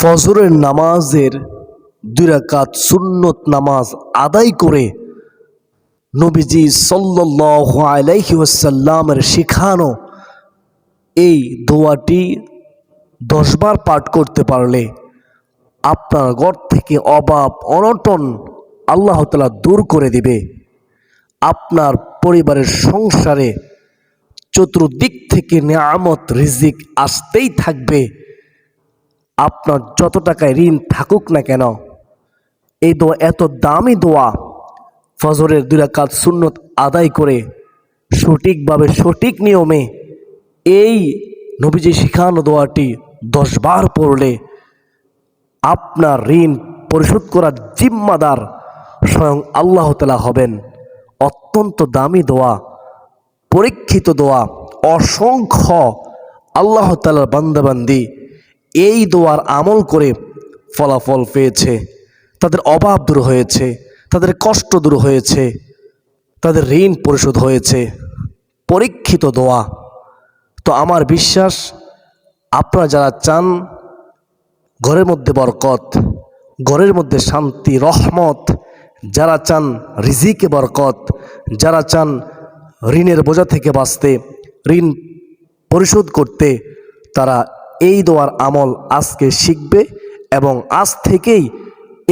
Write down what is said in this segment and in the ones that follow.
ফজরের নামাজের 2 রাকাত সুন্নত নামাজ আদায় করে নবীজি সাল্লাল্লাহু আলাইহি ওয়াসাল্লামের শেখানো এই দোয়াটি 10 বার পাঠ করতে পারলে আপনার ঘর থেকে অভাব অনটন আল্লাহ তাআলা দূর করে দিবে। আপনার পরিবারের সংসারে চতুর্দিক থেকে নিয়ামত রিজিক আসতেই থাকবে। আপনার যত টাকায় ঋণ থাকুক না কেন, এই দোয়া এত দামি দোয়া। ফজরের 2 রাকাত সুন্নত আদায় করে সঠিকভাবে সঠিক নিয়মে এই নবীজি শিখানো দোয়াটি 10 বার পড়লে আপনার ঋণ পরিশোধ করার জিম্মাদার স্বয়ং আল্লাহ তাআলা হবেন। অত্যন্ত দামি দোয়া, পরীক্ষিত দোয়া। অসংখ্য আল্লাহ তাআলার বান্দাবান্দি এই দোয়ার আমল করে ফলাফল পেয়েছে, তাদের অভাব দূর হয়েছে, তাদের কষ্ট দূর হয়েছে, তাদের ঋণ পরিশোধ হয়েছে। পরীক্ষিত দোয়া। তো আমার বিশ্বাস, আপনারা যারা চান ঘরের মধ্যে বরকত, ঘরের মধ্যে শান্তি রহমত, যারা চান রিজিকে বরকত, যারা চান ঋণের বোঝা থেকে বাঁচতে, ঋণ পরিশোধ করতে, তারা এই দোয়ার আমল আজকে শিখবে এবং আজ থেকেই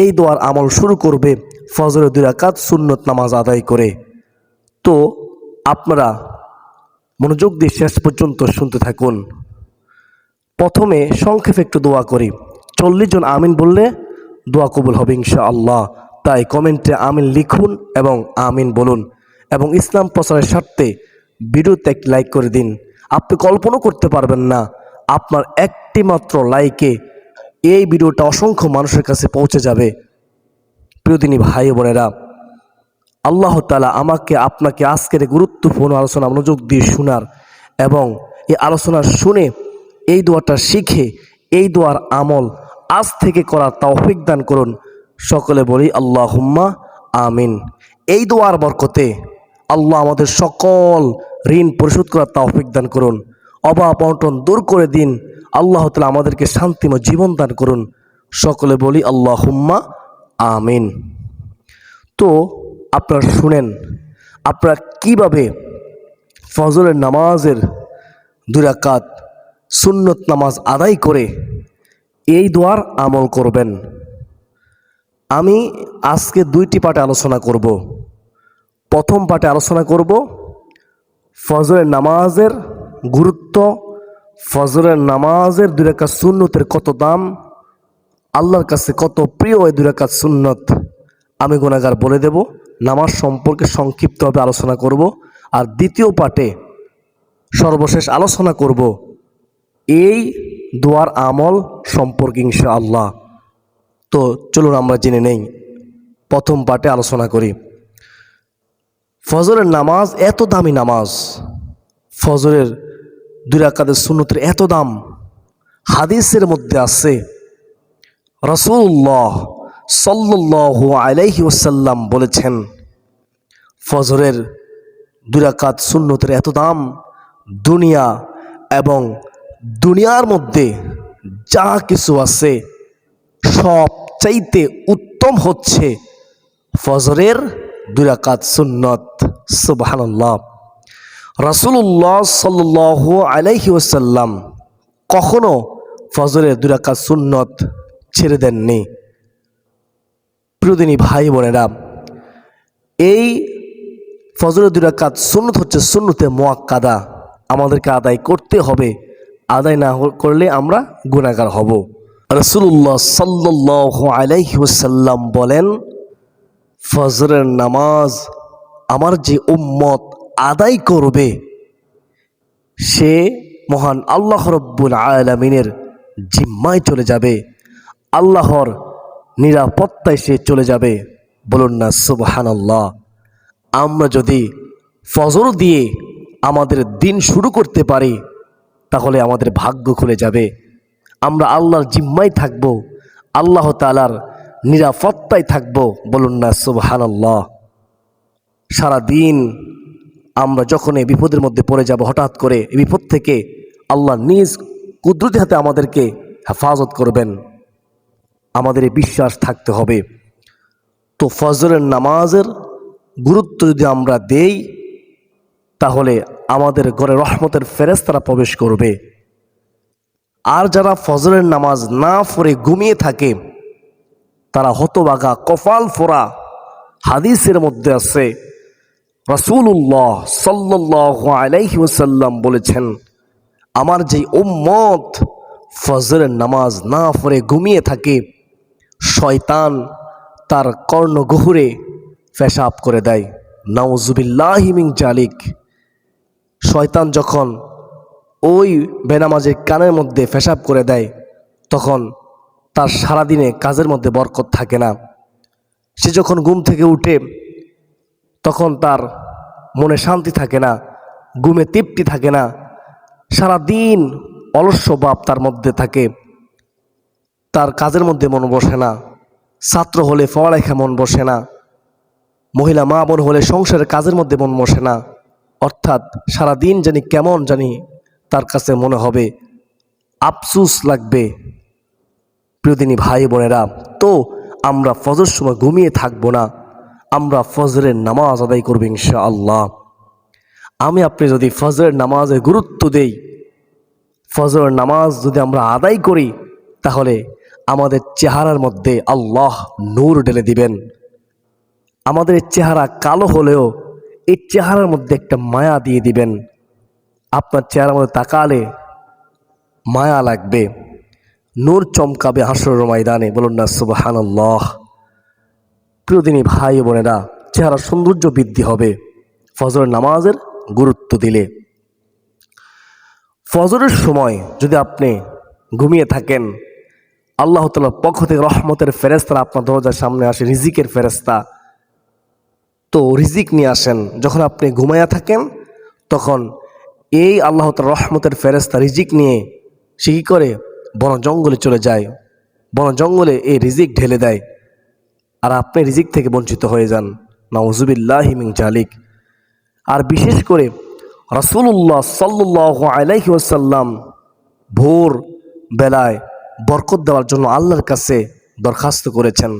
এই দোয়ার আমল শুরু করবে ফজরের 2 রাকাত সুন্নত নামাজ আদায় করে। তো আপনারা মনোযোগ দিয়ে শেষ পর্যন্ত শুনতে থাকুন। প্রথমে সংক্ষেপে একটু দোয়া করি। 40 জন আমিন বললে দোয়া কবুল হবে ইনশাআল্লাহ। তাই কমেন্টে আমিন লিখুন এবং আমিন বলুন, এবং ইসলাম প্রচারের স্বার্থে ভিডিওতে একটি লাইক করে দিন। আপনি কল্পনা করতে পারবেন না, আপনার একটি মাত্র লাইকে এই ভিডিওটা অসংখ্য মানুষের কাছে পৌঁছে যাবে। প্রিয়দিনী ভাই বোনেরা, আল্লাহ তাআলা আমাকে আপনাকে আজকের গুরুত্বপূর্ণ আলোচনা মনোযোগ দিয়ে শোনার এবং এই আলোচনা শুনে এই দোয়াটা শিখে এই দোয়ার আমল আজ থেকে করার তৌফিক দান করুন। সকলে বলি আল্লাহুম্মা আমিন। এই দোয়ার বরকতে আল্লাহ আমাদের সকল ঋণ পরিশোধ করার তৌফিক দান করুন, অভাব অনটন দূর করে দিন। আল্লাহ তাআলা আমাদেরকে শান্তিময় জীবন দান করুন। সকলে বলি আল্লাহুম্মা আমিন। তো আপনারা শুনেন, আপনারা কিভাবে ফজরের নামাজের 2 রাকাত সুন্নত নামাজ আদায় করে এই দোয়ার আমল করবেন। আমি আজকে 2টি পার্টে আলোচনা করব। প্রথম পার্টে আলোচনা করব ফজরের নামাজের গুরুত্ব, ফজরের নামাজের 2 রাকাত সুন্নতের কত দাম, আল্লাহর কাছে কত প্রিয় এই 2 রাকাত সুন্নত আমি গুনাহগার বলে দেব। নামাজ সম্পর্কে সংক্ষিপ্তভাবে আলোচনা করব। আর দ্বিতীয় পার্টে সর্বশেষ আলোচনা করব এই দোয়ার আমল সম্পর্কে ইনশাআল্লাহ। তো চলুন আমরা জেনে নেই। প্রথম পার্টে আলোচনা করি। ফজরের নামাজ এত দামি নামাজ, ফজরের 2 রাকাতের সুন্নতের এত দাম। হাদিসের মধ্যে আছে রাসূলুল্লাহ সাল্লাল্লাহু আলাইহি ওয়াসাল্লাম বলেছেন, ফজরের 2 রাকাত সুন্নতের এত দাম, দুনিয়া এবং দুনিয়ার মধ্যে যা কিছু আছে সব চাইতে উত্তম হচ্ছে ফজরের 2 রাকাত সুন্নত। সুবহানাল্লাহ। রাসূলুল্লাহ সাল্লাল্লাহু আলাইহি ওয়াসাল্লাম কখনো ফজরের 2 রাকাত সুন্নত ছেড়ে দেননি। প্রিয়দিনী ভাই বোনেরা, এই ফজরের 2 রাকাত সুন্নত হচ্ছে সুন্নতে মুআক্কাদা, আমাদেরকে আদায় করতে হবে। আদায় না করলে আমরা গুনাহগার হব। রাসূলুল্লাহ সাল্লাল্লাহু আলাইহি ওয়াসাল্লাম বলেন, ফজরের নামাজ আমার যে উম্মত আদায় করবে সে মহান আল্লাহ রাব্বুল আলামিনের জিম্মায় চলে যাবে, আল্লাহর নিরাপত্তায় সে চলে যাবে। বলুন না সুবহানাল্লাহ। আমরা যদি ফজর দিয়ে আমাদের দিন শুরু করতে পারি তাহলে আমাদের ভাগ্য খুলে যাবে। আমরা আল্লাহর জিম্মায় থাকব, আল্লাহ তাআলার নিরাপত্তায় থাকব। বলুন না সুবহানাল্লাহ। সারা দিন আমরা যখন এই বিপদের মধ্যে পড়ে যাব, হঠাৎ করে এই বিপদ থেকে আল্লাহ নিজ কুদরতি হাতে আমাদেরকে হেফাজত করবেন। আমাদের এই বিশ্বাস থাকতে হবে। তো ফজরের নামাজের গুরুত্ব যদি আমরা দেই, তাহলে আমাদের ঘরে রহমতের ফেরেশতারা প্রবেশ করবে। আর যারা ফজরের নামাজ না পড়ে ঘুমিয়ে থাকে, তারা হতভাগা, কপাল ফোড়া। হাদিসের মধ্যে আছে, রাসূলুল্লাহ সাল্লাল্লাহু আলাইহি ওয়াসাল্লাম বলেছেন, আমার যে উম্মত ফজরের নামাজ না পড়ে ঘুমিয়ে থাকে, শয়তান তার কর্ণগহ্বরে পেশাব করে দেয়। নাউজুবিল্লাহি মিন জালিক। শয়তান যখন ওই বেনামাজের কানের মধ্যে পেশাব করে দেয়, তখন তার সারাদিনে কাজের মধ্যে বরকত থাকে না। সে যখন ঘুম থেকে উঠে, তখন তার মনে শান্তি থাকে না, ঘুমে তৃপ্তি থাকে না, সারাদিন অলস্য ভাব তার মধ্যে থাকে, তার কাজের মধ্যে মন বসে না। ছাত্র হলে পড়ালেখা মন বসে না, মহিলা মা বোন হলে সংসারের কাজের মধ্যে মন বসে না। অর্থাৎ সারাদিন জানি কেমন জানি তার কাছে মনে হবে, আফসুস লাগবে। প্রিয়দিনী ভাই বোনেরা, তো আমরা ফজর সময় ঘুমিয়ে থাকবো না, আমরা ফজরের নামাজ আদায় করবো ইনশাআল্লাহ। আমি আপনি যদি ফজরের নামাজের গুরুত্ব দেই, ফজরের নামাজ যদি আমরা আদায় করি, তাহলে আমাদের চেহারার মধ্যে আল্লাহ নূর ঢেলে দিবেন। আমাদের চেহারা কালো হলেও এই চেহারার মধ্যে একটা মায়া দিয়ে দিবেন। আপনার চেহারার মধ্যে তাকালে মায়া লাগবে, নূর চমকাবে হাসরের ময়দানে। বলুন না সুবহানাল্লাহ। প্রিয়দিনী ভাই বোনেরা, চেহারা সৌন্দর্য বৃদ্ধি হবে ফজরের নামাজের গুরুত্ব দিলে। ফজরের সময় যদি আপনি ঘুমিয়ে থাকেন, আল্লাহ তাআলার পক্ষ থেকে রহমতের ফেরেশতারা আপনার দরজার সামনে আসে, রিজিকের ফেরেশতা। তো রিজিক নিয়ে আসেন। যখন আপনি ঘুমাইয়া থাকেন, তখন এই আল্লাহ তাআলার রহমতের ফেরেশতা রিজিক নিয়ে সে কী করে, বন জঙ্গলে চলে যায়, বন জঙ্গলে এই রিজিক ঢেলে দেয়, আর আপনি রিজিক থেকে বঞ্চিত হয়ে যান। নাউজুবিল্লাহি মিন জালিক। আর বিশেষ করে রাসূলুল্লাহ সাল্লাল্লাহু আলাইহি ওয়াসাল্লাম ভোর বেলায় বরকত দেওয়ার জন্য আল্লাহর কাছে দরখাস্ত করেছেন,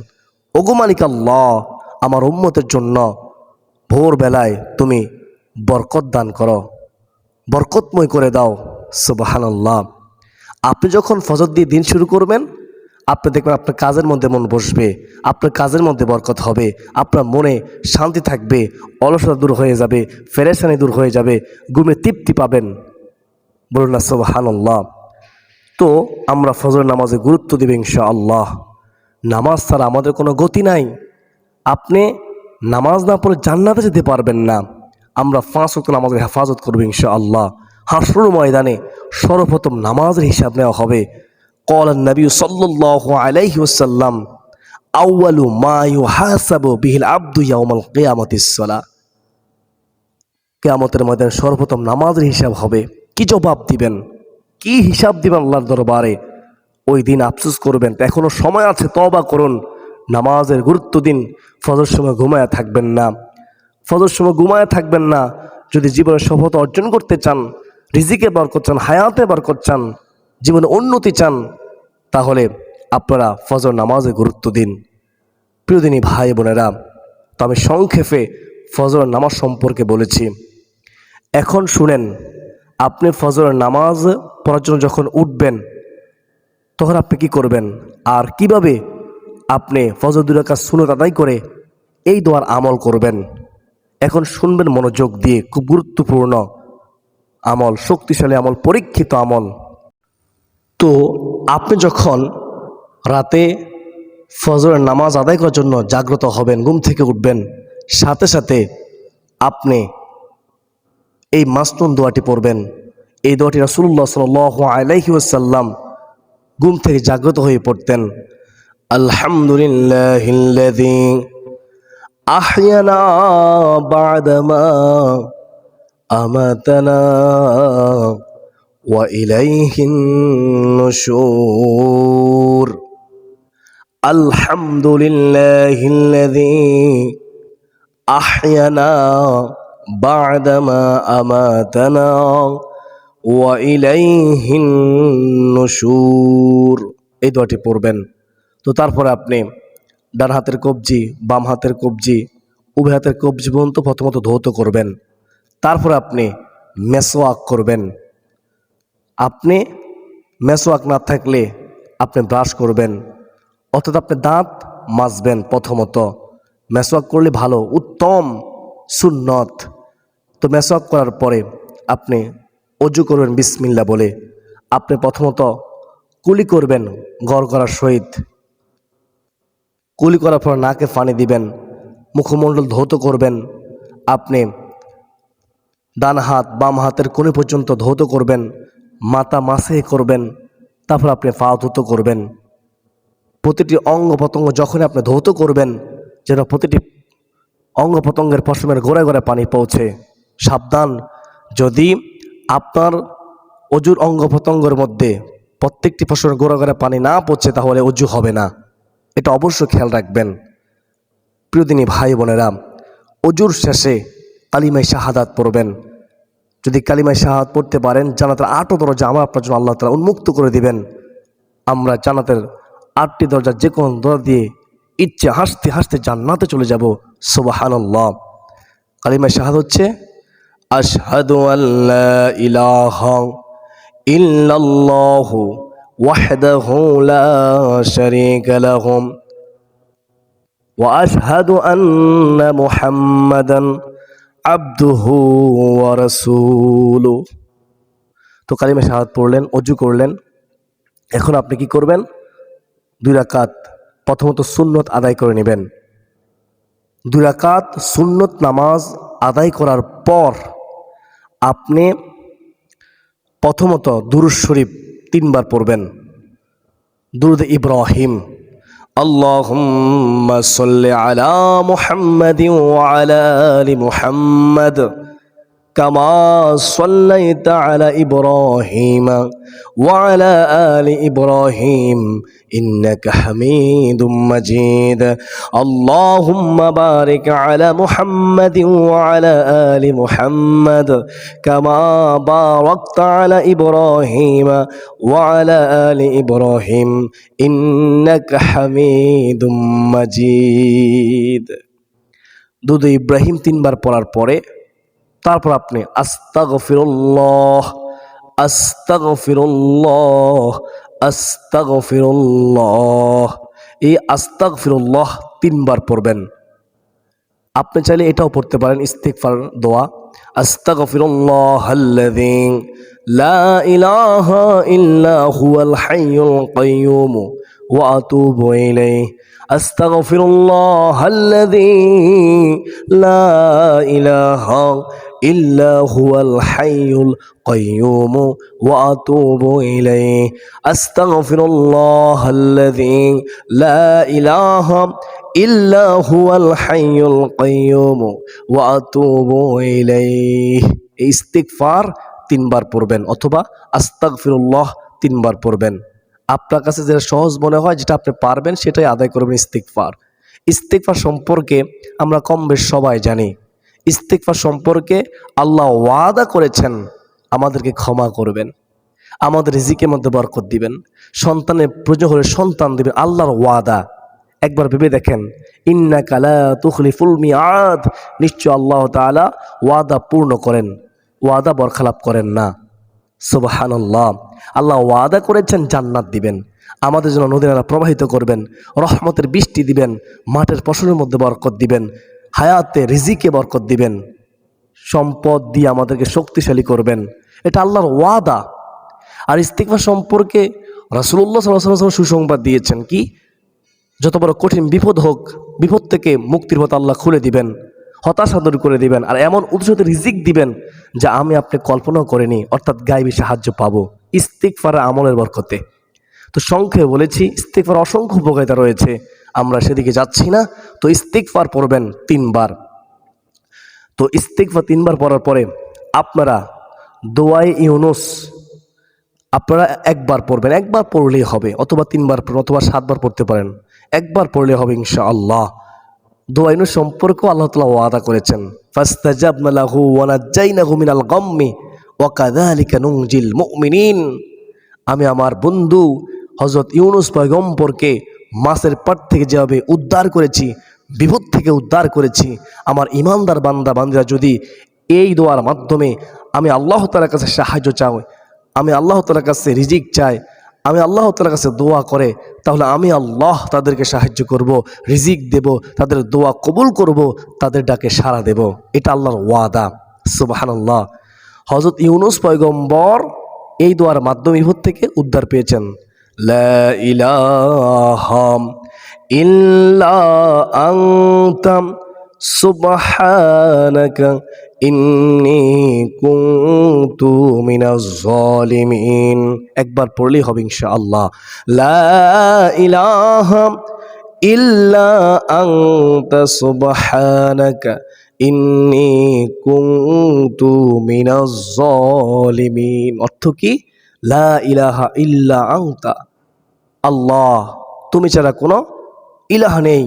ওগো মালিক আল্লাহ, আমার উম্মতের জন্য ভোর বেলায় তুমি বরকত দান করো, বরকতময় করে দাও। সুবহানাল্লাহ। আপনি যখন ফজর দিয়ে দিন শুরু করবেন, আপনি দেখবেন আপনার কাজের মধ্যে মন বসবে, আপনার কাজের মধ্যে বরকত হবে, আপনার মনে শান্তি থাকবে, অলসতা দূর হয়ে যাবে, পেরেশানি দূর হয়ে যাবে, ঘুমে তৃপ্তি পাবেন। বলুন না সুবহানাল্লাহ। তো আমরা ফজর নামাজে গুরুত্ব দেব ইনশাআল্লাহ। নামাজ ছাড়া আমাদের কোনো গতি নাই। আপনি নামাজ না পড়ে জান্নাতে যেতে পারবেন না। আমরা 5 ওয়াক্ত নামাজের হেফাজত করব ইনশাআল্লাহ। হাসরের ময়দানে সর্বপ্রথম নামাজের হিসাব নেওয়া হবে। قال النبي صلى الله عليه وسلم أول ما يحاسب به العبد يوم القيامة الصلاة। কিয়ামতের ময়দানে সর্বপ্রথম নামাজের হিসাব হবে। কি জবাব দিবেন, কি হিসাব দিবেন আল্লাহর দরবারে? ওই দিন আফসোস করবেন। তো এখনো সময় আছে, তওবা করুন, নামাজের গুরুত্ব দিন। ফজর সময় ঘুমায়া থাকবেন না, ফজর সময় ঘুমায়া থাকবেন না। যদি জীবনে সফলতা অর্জন করতে চান, রিজিকে বরকত চান, হায়াতে বরকত চান, জীবনে উন্নতি চান, তাহলে আপনারা ফজর নামাজে গুরুত্ব দিন। প্রিয়দিনী ভাই বোনেরা, তো আমি সংক্ষেপে ফজর নামাজ সম্পর্কে বলেছি। এখন শুনেন, আপনি ফজর নামাজ পড়ার জন্য যখন উঠবেন, তখন আপনি কি করবেন, আর কিভাবে আপনি ফজর 2 রাকাত সুন্নত আদায় করে এই দোয়ার আমল করবেন। এখন শুনবেন মনোযোগ দিয়ে, খুব গুরুত্বপূর্ণ আমল, শক্তিশালী আমল, পরীক্ষিত আমল। তো আপনি যখন রাতে ফজরের নামাজ আদায় করার জন্য জাগ্রত হবেন, ঘুম থেকে উঠবেন, সাথে সাথে আপনি এই মাসনুন দোয়াটি পড়বেন। এই দোয়াটি রাসূলুল্লাহ সাল্লাল্লাহু আলাইহি ওয়াসাল্লাম ঘুম থেকে জাগ্রত হয়ে পড়তেন। আলহামদুলিল্লাহিল্লাযী আহইয়ানা বা'দামা আমাতানা ওয়া ইলাইহিন নুশুর। আলহামদুলিল্লাহিল্লাযী আহইয়ানা বা'দামা আমাতানা ওয়া ইলাইহিন নুশুর। এই দোয়াটি পড়বেন। তো তারপরে আপনি ডান হাতের কবজি, বাম হাতের কবজি, উভয় হাতের কবজি পর্যন্ত প্রথমত ধৌত করবেন। তারপরে আপনি মেসওয়াক করবেন। আপনি মেসওয়াক না থাকলে আপনি ব্রাশ করবেন, অর্থাৎ আপনি দাঁত মাজবেন। প্রথমত মেসওয়াক করলে ভালো, উত্তম সুন্নত। তো মেসওয়াক করার পরে আপনি অজু করবেন বিসমিল্লাহ বলে। আপনি প্রথমত কুলি করবেন গড়গড়ার সহিত। কুলি করার পর নাকে পানি দিবেন, মুখমণ্ডল ধৌত করবেন। আপনি ডান হাত বাম হাতের কোণে পর্যন্ত ধৌত করবেন, মাথা মাসে করবেন। তারপর আপনি পা ধৌত করবেন। প্রতিটি অঙ্গ প্রত্যঙ্গ যখন আপনি ধৌত করবেন, যেন প্রতিটি অঙ্গ প্রত্যঙ্গের পশমের গোড়ায় গোড়ায় পানি পৌঁছে। সাবধান, যদি আপনার অজুর অঙ্গ প্রত্যঙ্গের মধ্যে প্রত্যেকটি পশমের গোড়ায় গোড়ায় পানি না পৌঁছে, তাহলে অজু হবে না। এটা অবশ্যই খেয়াল রাখবেন। প্রিয়দিনী ভাই বোনেরা, অজুর শেষে কালিমায়ে শাহাদাত পড়বেন। যদি কালিমায়ে শাহাদাত পড়তে পারেন, জান্নাতের 8টি দরজা আমার আপনার জন্য আল্লাহ তাআলা উন্মুক্ত করে দিবেন। আমরা জান্নাতের 8টি দরজা যে কোনো দরজা দিয়ে ইচ্ছে হাসতে হাসতে জান্নাতে চলে যাব। সুবহানাল্লাহ। কালিমায়ে শাহাদাত হচ্ছে আশহাদু আল্লা ইলাহা ইল্লাল্লাহু ওয়াহদাহু লা শারীকা লাহু ওয়া আশহাদু আন্না মুহাম্মাদান আবদুহু ওয়া রাসূলুহু। তো কালিমা শাহাদাত পড়লেন, অজু করলেন। এখন আপনি কি করবেন? 2 রাকাত প্রথমত সুন্নত আদায় করে নেবেন। 2 রাকাত সুন্নত নামাজ আদায় করার পর আপনি প্রথমত দুরূদ শরীফ 3 বার পড়বেন। দুরূদ ইব্রাহিম, আল্লাহুম্মা সাল্লি আলা মুহাম্মাদিন ওয়া আলা আলি মুহাম্মাদ কামা সাল্লাইতা আলা ইব্রাহিম ওয়া আলা আলি ইব্রাহিম ইন্নাকা হামিদুম মাজিদ। আল্লাহুম্মা বারিক আলা মুহাম্মাদিন ওয়া আলা আলি মুহাম্মাদ কামা বারাকতা আলা ইব্রাহিম ওয়া আলা আলি ইব্রাহিম ইন্নাকা হামিদুম মাজিদ। দুরূদ ইব্রাহিম 3 বার পড়ার পরে তারপর আপনি আস্তাগফিরুল্লাহ আস্তাগফিরুল্লাহ আস্তাগফিরুল্লাহ, এই আস্তাগফিরুল্লাহ 3 বার পড়বেন। আপনি চাইলে এটাও পড়তে পারেন ইস্তিগফার দোয়া, আস্তাগফিরুল্লাহাল্লাযী লা ইলাহা ইল্লা হুয়াল হাইয়ুল কাইয়্যুম ওয়া আতুবু ইলাইহি। আস্তাগফিরুল্লাহাল্লাযী লা ইলাহা ইল্লা হুয়াল হাইয়ুল কাইয়্যুম ওয়া আতুবু ইলাইহি। আস্তাগফিরুল্লাহাল্লাযী লা ইলাহা ইল্লা হুয়াল হাইয়ুল কাইয়্যুম ওয়া আতুবু ইলাইহি। এই ইস্তিগফার 3 বার পড়বেন অথবা আস্তাগফিরুল্লাহ 3 বার পড়বেন। আপনার কাছে যেটা সহজ মনে হয়, যেটা আপনি পারবেন, সেটাই আদায় করবেন ইস্তিগফার। ইস্তিগফার সম্পর্কে আমরা কম বেশ সবাই জানি। ইস্তিগফার সম্পর্কে আল্লাহ ওয়াদা করেছেন আমাদেরকে ক্ষমা করবেন, আমাদের রিজিকের মধ্যে বরকত দিবেন, সন্তানের প্রয়োজন হলে সন্তান দিবেন। আল্লাহর ওয়াদা, একবার ভেবে দেখেন। ইন্নাকা লা তুখলিফুল মিআদ, নিশ্চয় আল্লাহ তাআলা ওয়াদা পূর্ণ করেন, ওয়াদা বরখলাপ করেন না। সুবহানাল্লাহ। আল্লাহ ওয়াদা করেছেন জান্নাত দিবেন, আমাদের জন্য নদী নালা প্রবাহিত করবেন, রহমতের বৃষ্টি দিবেন, মাঠের ফসলের মধ্যে বরকত দিবেন, হায়াতে রিজিকে বরকত দিবেন, সম্পদ দিয়ে আমাদেরকে শক্তিশালী করবেন। এটা আল্লাহর ওয়াদা। আর ইস্তিগফার সম্পর্কে রাসূলুল্লাহ সাল্লাল্লাহু আলাইহি ওয়াসাল্লাম সুসংবাদ দিয়েছেন কি, যত বড় কঠিন বিপদ হোক, বিপদ থেকে মুক্তির পথ আল্লাহ খুলে দিবেন, হতাশা দূর করে দিবেন, আর এমন উৎসত রিজিক দিবেন যা আমি আপনি কল্পনাও করিনি, অর্থাৎ গায়বী সাহায্য পাবো ইস্তিগফার আমলের বরকতে। তো সংক্ষেপে বলেছি, ইস্তিগফার অসংখ্য উপকারিতা রয়েছে, আমরা সেদিকে যাচ্ছি না। তো ইস্তিগফার পড়বেন 3 বার। তো ইস্তিগফার 3 বার পড়ার পরে আপনারা দোয়ায়ে ইউনুস আপনারা 1 বার পড়বেন, 1 বার পড়লেই হবে, অথবা 3 বার অথবা 7 বার পড়তে পারেন, 1 বার পড়লে হবে ইনশাআল্লাহ। দোয়ায়ে ইউনুস সম্পর্কেও আল্লাহ তাআলা ওয়াদা করেছেন, ফাস্তাজাবনা লাহু ওয়া নাজ্জাইনাহু মিনাল গাম্মি ওয়া কাযালিকা নুনজিল মুমিনিন। আমি আমার বন্ধু হযরত ইউনুস পয়গম্বরকে মাছের পেট থেকে যেভাবে উদ্ধার করেছি, বিপদ থেকে উদ্ধার করেছি, আমার ইমানদার বান্দা বান্দিরা যদি এই দোয়ার মাধ্যমে আমি আল্লাহ তাআলার কাছে সাহায্য চাই, আমি আল্লাহ তাআলার কাছে রিজিক চাই, আমি আল্লাহ তাআলার কাছে দোয়া করে, তাহলে আমি আল্লাহ তাদেরকে সাহায্য করব, রিজিক দেব, তাদের দোয়া কবুল করব, তাদের ডাকে সাড়া দেব। এটা আল্লাহর ওয়াদা। সুবহানাল্লাহ। হযরত ইউনূস পয়গম্বর এই দোয়ার মাধ্যমে বিপদ থেকে উদ্ধার পেয়েছেন। লা ইলাহা ইল্লা আনতা সুবহানাকা ইন্নী কুনতু মিনাজ জালিমিন। একবার পড়লেই হবে ইনশাআল্লাহ। লা ইলাহা ইল্লা আনতা সুবহানাকা ইন্নী কুনতু মিনাজ জালিমিন। অর্থ কি? লা ইলাহা ইল্লা আনতা, আল্লাহ তুমি ছাড়া কোনো ইলাহ নেই,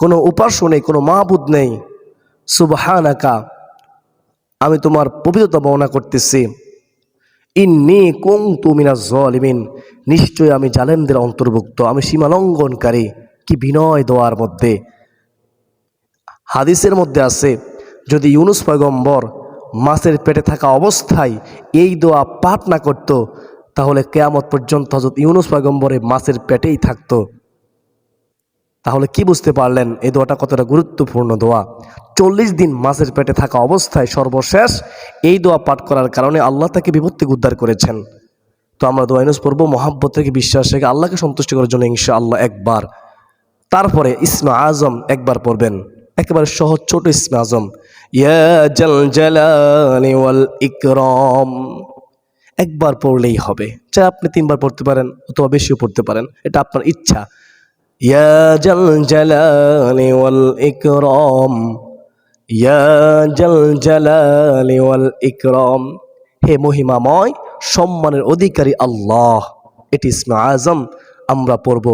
কোনো উপাস্য নেই, কোনো মাবুদ নেই। সুবহানাকা, আমি তোমার পবিত্রতা বর্ণনা করতেছি। ইন্নী কুনতু মিনাজ জালিমিন, নিশ্চয় আমি জালেমদের অন্তর্ভুক্ত, আমি সীমালঙ্ঘনকারী। কি বিনয় দোয়ার মধ্যে। হাদিসের মধ্যে আছে, যদি ইউনূস পয়গম্বর মাছের পেটে থাকা অবস্থায় এই দোয়া পাঠ না করত, তাহলে কিয়ামত পর্যন্ত হযরত ইউনূস পয়গম্বর মাছের পেটেই থাকতো। তাহলে কি বুঝতে পারলেন এই দোয়াটা কতটা গুরুত্বপূর্ণ দোয়া। 40 দিন মাছের পেটে থাকা অবস্থায় সর্বশেষ এই দোয়া পাঠ করার কারণে আল্লাহ তাকে বিপদ থেকে উদ্ধার করেছেন। তো আমরা দোয়া ইউনূস পড়বো মহাব্বত থেকে, বিশ্বাস থেকে, আল্লাহকে সন্তুষ্ট করার জন্য ইনশাআল্লাহ একবার। তারপরে ইসমে আজম একবার পড়বেন, একেবারে সহজ ছোট ইসমে আজম, ইয়া জাল জালালি ওয়াল ইকরাম। একবার পড়লেই হবে, চাই আপনি 3 বার পড়তে পারেন অথবা বেশিও পড়তে পারেন, এটা আপনার ইচ্ছা। ইয়া জাল জালালি ওয়াল ইকরাম, ইয়া জাল জালালি ওয়াল ইকরাম। হে মহিমাময় সম্মানের অধিকারী আল্লাহ। এটি ইসমে আজম আমরা পড়ব।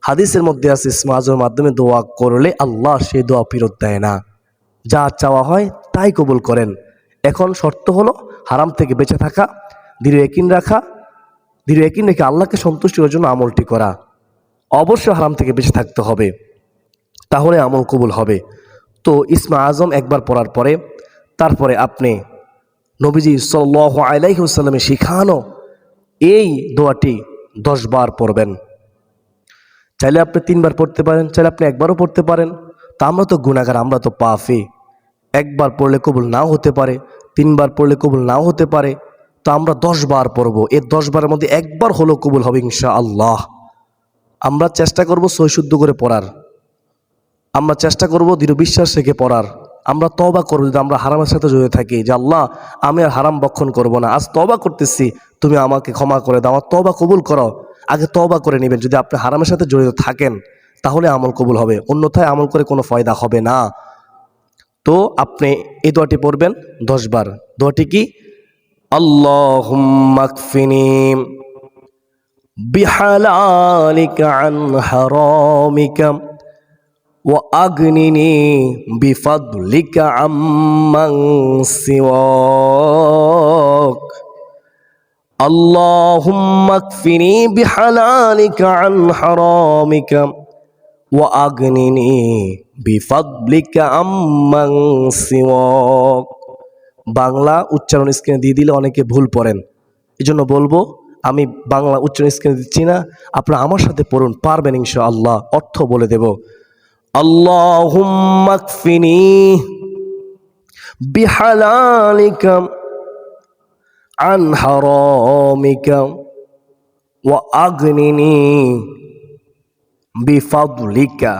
হাদিসের মধ্যে আছে ইসমে আজমের মাধ্যমে দোয়া করলে আল্লাহ সেই দোয়া ফেরত দেয় না, যা চাওয়া হয় তাই কবুল করেন। এখন শর্ত হলো হারাম থেকে বেঁচে থাকা, দৃঢ় ইয়াকিন রাখা, দৃঢ় ইয়াকিন রেখে আল্লাহকে সন্তুষ্ট করার জন্য আমলটি করা। অবশ্যই হারাম থেকে বেঁচে থাকতে হবে, তাহলে আমল কবুল হবে। তো ইসমে আজম একবার পড়ার পরে তারপরে আপনি নবীজি সাল্লাল্লাহু আলাইহি ওয়াসাল্লামের শিখানো এই দোয়াটি 10 বার পড়বেন। চাইলে আপনি 3 বার পড়তে পারেন, চাইলে আপনি একবারও পড়তে পারেন। তা আমরা তো গুনাহগার, আমরা তো পাপী। একবার পড়লে কবুল নাও হতে পারে, 3 বার পড়লে কবুল নাও হতে পারে। তো আমরা 10 বার পড়ব। এই 10 বারের মধ্যে একবার হলো কবুল হবে ইনশাআল্লাহ। আমরা চেষ্টা করব সহিশুদ্ধ করে পড়ার, আমরা চেষ্টা করব দৃঢ় বিশ্বাস থেকে পড়ার। আমরা তওবা করব যদি আমরা হারামের সাথে জড়িত থাকি, যে আল্লাহ আমি আর হারাম ভক্ষণ করব না, আজ তওবা করতেছি, তুমি আমাকে ক্ষমা করে দাও, আমার তওবা কবুল করো। আগে তওবা করে নেবেন। যদি আপনি হারামের সাথে জড়িত থাকেন তাহলে আমল কবুল হবে, অন্যথায় আমল করে কোনো ফায়দা হবে না। তো আপনি এই দোয়াটি পড়বেন 10 বার। দোয়াটি কি? আল্লাহুম্মা কফিনি বিহালালিকা আন হারামিকা ওয়া আগনিনি বিফাদলিকা আম্মান সিওয়াক। আল্লাহুম্মা কফিনি বিহালালিকা আন হারামিকা ওয়া আগনিনি বিফাদলিকা আম্মান সিওয়াক। বাংলা উচ্চারণ স্ক্রিনে দিয়ে দিলে অনেকে ভুল পড়েন, এই জন্য বলবো আমি বাংলা উচ্চারণ স্ক্রিনে দিচ্ছি না, আপনারা আমার সাথে পড়ুন, পারবেন ইনশাআল্লাহ। অর্থ বলে দেব। আল্লাহুম্মা কফিনি বিহালালিকা আন হারামিকা ওয়া আগনিনি বিফাদলিকা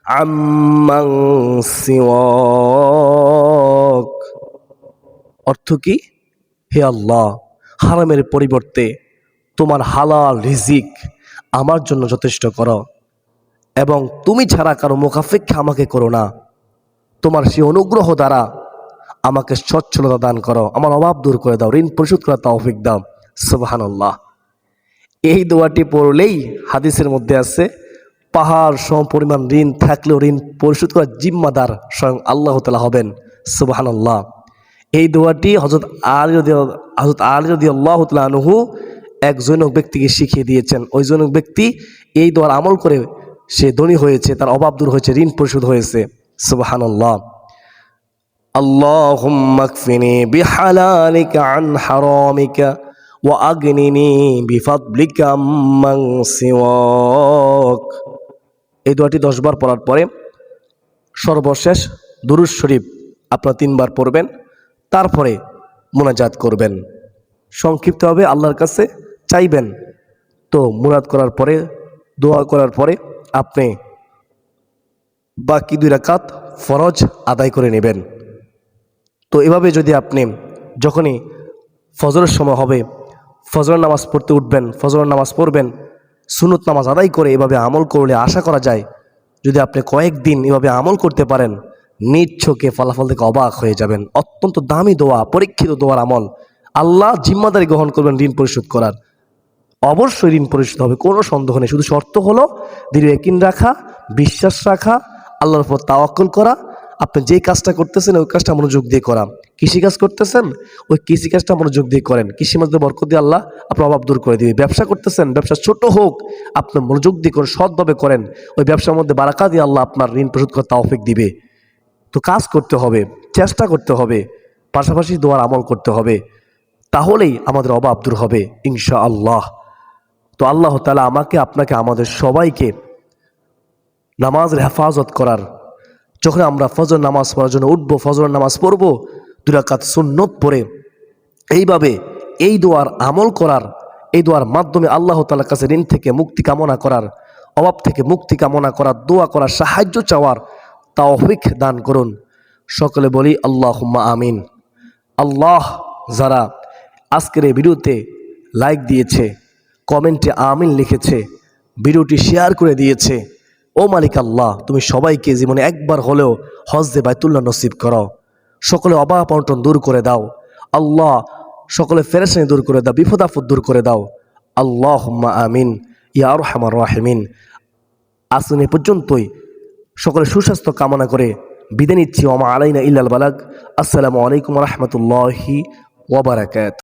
আম্মান সিওয়াক। অর্থ কি? হে আল্লাহ, হারামের পরিবর্তে তোমার হালাল রিজিক আমার জন্য যথেষ্ট করো, এবং তুমি ছাড়া কারো মুখাপেক্ষা আমাকে করো না। তোমার সেই অনুগ্রহ দ্বারা আমাকে সচ্ছলতা দান করো, আমার অভাব দূর করে দাও, ঋণ পরিশোধ করার তৌফিক দাও। সুবহানাল্লাহ। এই দোয়াটি পড়লেই হাদিসের মধ্যে আছে পাহাড় সম পরিমাণ ঋণ থাকলেও ঋণ পরিশোধ করার জিম্মাদার স্বয়ং আল্লাহ তাআলা হবেন। সুবহানাল্লাহ। এই দোয়াটি হযরত আলী রাদিয়াল্লাহু তাআলা আনহু এক জনক ব্যক্তিকে শিখিয়ে দিয়েছেন। ওই জনক ব্যক্তি এই দোয়ার আমল করে সে ধনী হয়েছে, তার অভাব দূর হয়েছে, ঋণ পরিশোধ হয়েছে। সুবহানাল্লাহ। আল্লাহুম্মা কফিনি বিহালালিকা আন হারামিকা ওয়া আগনিনি বিফাদলিকা আম্মান সিওয়াক। এই দোয়াটি 10 বার পড়ার পরে সর্বশেষ দুরূদ শরীফ আপনারা 3 বার পড়বেন, তারপরে মুনাজাত করবেন। সংক্ষিপ্তভাবে আল্লাহর কাছে চাইবেন। তো মুনাজাত করার পরে, দোয়া করার পরে আপনি বাকি 2 রাকাত ফরজ আদায় করে নেবেন। তো এভাবে যদি আপনি যখনই ফজরের সময় হবে, ফজরের নামাজ পড়তে উঠবেন, ফজরের নামাজ পড়বেন, সুন্নত নামাজ আদায় করে এভাবে আমল করলে আশা করা যায় যদি আপনি কয়েকদিন এভাবে আমল করতে পারেন, নিজ চোখে ফলাফল থেকে অবাক হয়ে যাবেন। অত্যন্ত দামি দোয়া, পরীক্ষিত দোয়ার আমল। আল্লাহ জিম্মাদারি গ্রহণ করবেন ঋণ পরিশোধ করার। অবশ্যই ঋণ পরিশোধ হবে, কোনো সন্দেহ নেই। শুধু শর্ত হলো দৃঢ় ইয়াকিন রাখা, বিশ্বাস রাখা, আল্লাহর উপর তাওয়াক্কুল করা। আপনি যে কাজটা করতেছেন ওই কাজটা মনোযোগ দিয়ে করা। কৃষিকাজ করতেছেন, ওই কৃষিকাজটা মনোযোগ দিয়ে করেন। কৃষির মধ্যে বরকত দিয়ে আল্লাহ আপনার অভাব দূর করে দিবে। ব্যবসা করতেছেন, ব্যবসা ছোট হোক, আপনি মনোযোগ দিয়ে করেন, সৎভাবে করেন। ওই ব্যবসার মধ্যে বারাকা দিয়ে আল্লাহ আপনার ঋণ পরিশোধ করার তৌফিক দিবে। তো কাজ করতে হবে, চেষ্টা করতে হবে, পাশাপাশি দোয়ার আমল করতে হবে, তাহলেই আমাদের অভাব দূর হবে ইনশাআল্লাহ। তো আল্লাহ তাআলা আমাকে, আপনাকে, আমাদের সবাইকে নামাজের হেফাজত করার, যখন আমরা ফজর নামাজ পড়ার জন্য উঠবো, ফজর নামাজ পড়বো, 2 রাকাত সুন্নত পড়ে এইভাবে এই দোয়ার আমল করার, এই দোয়ার মাধ্যমে আল্লাহ তাআলার কাছে ঋণ থেকে মুক্তি কামনা করার, অভাব থেকে মুক্তি কামনা করার, দোয়া করার, সাহায্য চাওয়ার তৌফিক দান করুন। সকলে বলি আল্লাহুম্মা আমিন। আল্লাহ, যারা আজকের এই ভিডিওতে লাইক দিয়েছে, কমেন্টে আমিন লিখেছে, ভিডিওটি শেয়ার করে দিয়েছে, ও মালিক আল্লাহ, তুমি সবাইকে জীবনে একবার হলেও হজ্জে বাইতুল্লাহ নসিব করো। সকলে অভাব অনটন দূর করে দাও আল্লাহ, সকলে পেরেশানি দূর করে দাও, বিপদ আপদ দূর করে দাও। আল্লাহুম্মা আমিন ইয়া আরহামার রাহিমিন। আসুন এ পর্যন্তই, সকলে সুস্বাস্থ্য কামনা করে বিদায় নিচ্ছি। ওয়া মা আলাইনা ইল্লাল বালাগ। আসসালামু আলাইকুম ওয়া রাহমাতুল্লাহি ওয়া বারাকাতুহু।